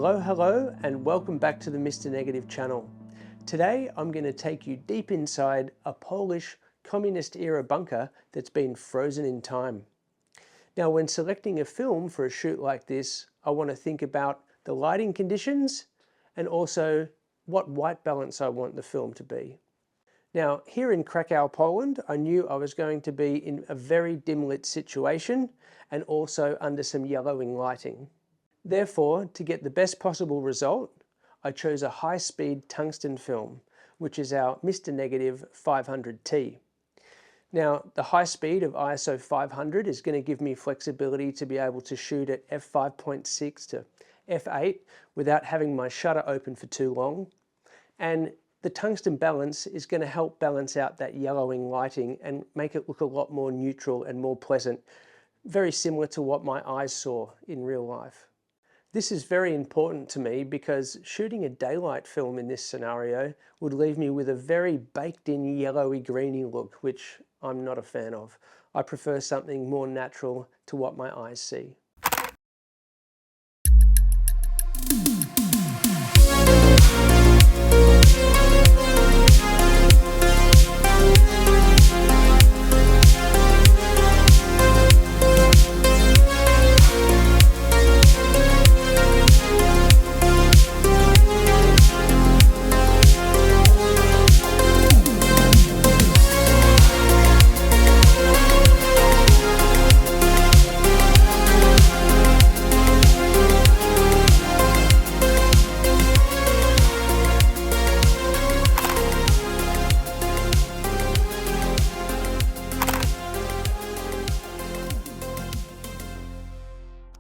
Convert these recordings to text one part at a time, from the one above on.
Hello, and welcome back to the Mr. Negative channel. Today I'm going to take you deep inside a Polish communist era bunker that's been frozen in time. Now, when selecting a film for a shoot like this, I want to think about the lighting conditions and also what white balance I want the film to be. Now, here in Krakow, Poland, I knew I was going to be in a very dim lit situation and also under some yellowing lighting. Therefore, to get the best possible result, I chose a high-speed tungsten film, which is our Mr. Negative 500T. Now, the high speed of ISO 500 is going to give me flexibility to be able to shoot at f5.6 to f8 without having my shutter open for too long. And the tungsten balance is going to help balance out that yellowing lighting and make it look a lot more neutral and more pleasant, very similar to what my eyes saw in real life. This is very important to me because shooting a daylight film in this scenario would leave me with a very baked-in yellowy greeny look, which I'm not a fan of. I prefer something more natural to what my eyes see.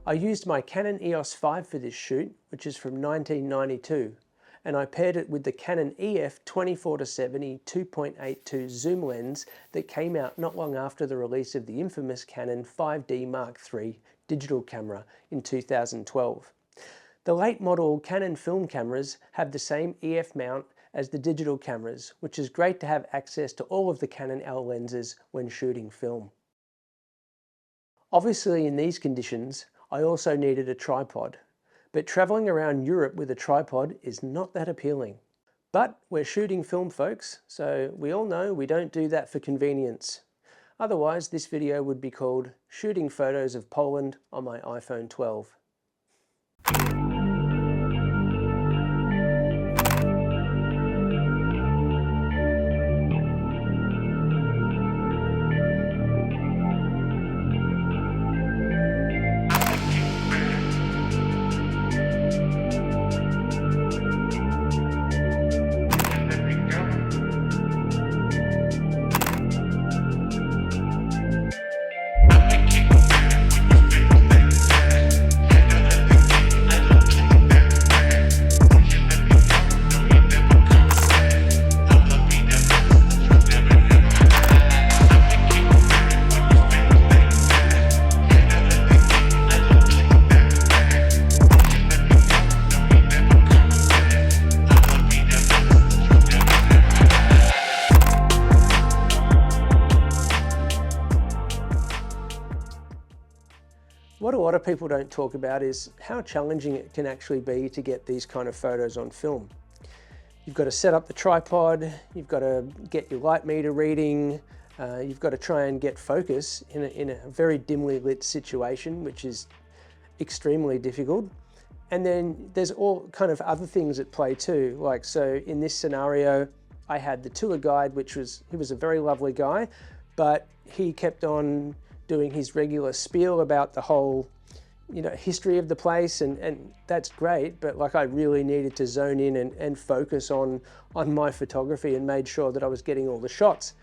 I used my Canon EOS 5 for this shoot, which is from 1992, and I paired it with the Canon EF 24-70 2.82 zoom lens that came out not long after the release of the infamous Canon 5D Mark III digital camera in 2012. The late model Canon film cameras have the same EF mount as the digital cameras, which is great to have access to all of the Canon L lenses when shooting film. Obviously, in these conditions, I also needed a tripod, but traveling around Europe with a tripod is not that appealing. But we're shooting film, folks, so we all know we don't do that for convenience. Otherwise, this video would be called Shooting Photos of Poland on my iPhone 12. What a lot of people don't talk about is how challenging it can actually be to get these kind of photos on film. You've got to set up the tripod, you've got to get your light meter reading, you've got to try and get focus in a very dimly lit situation, which is extremely difficult. And then there's all kind of other things at play too. Like, so in this scenario, I had the tour guide, he was a very lovely guy, but he kept on doing his regular spiel about the whole, history of the place, and that's great, but like I really needed to zone in and focus on my photography and made sure that I was getting all the shots.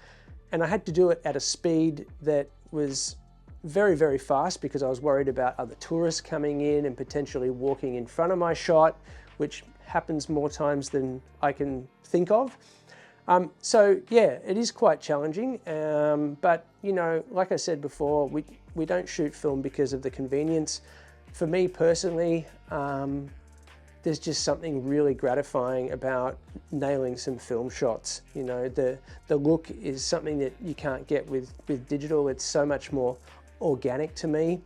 And I had to do it at a speed that was very, very fast because I was worried about other tourists coming in and potentially walking in front of my shot, which happens more times than I can think of. So yeah, it is quite challenging, but like I said before, we don't shoot film because of the convenience. For me personally, there's just something really gratifying about nailing some film shots. The look is something that you can't get with digital. It's so much more organic to me.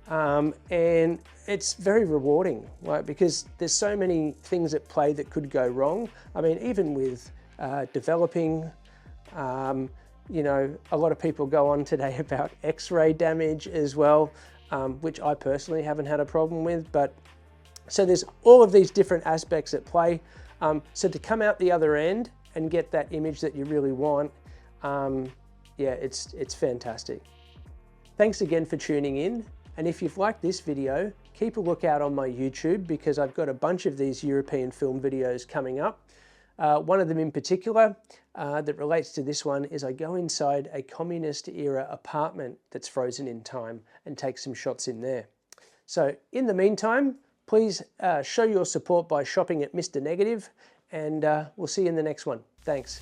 and it's very rewarding, right? Because there's so many things at play that could go wrong. I mean, even with developing, you know, a lot of people go on today about X-ray damage as well, which I personally haven't had a problem with. But so there's all of these different aspects at play. So to come out the other end and get that image that you really want, yeah, it's fantastic. Thanks again for tuning in. And if you've liked this video, keep a lookout on my YouTube, because I've got a bunch of these European film videos coming up. One of them in particular that relates to this one is I go inside a communist era apartment that's frozen in time and take some shots in there. So in the meantime, please show your support by shopping at Mr. Negative, and we'll see you in the next one. Thanks.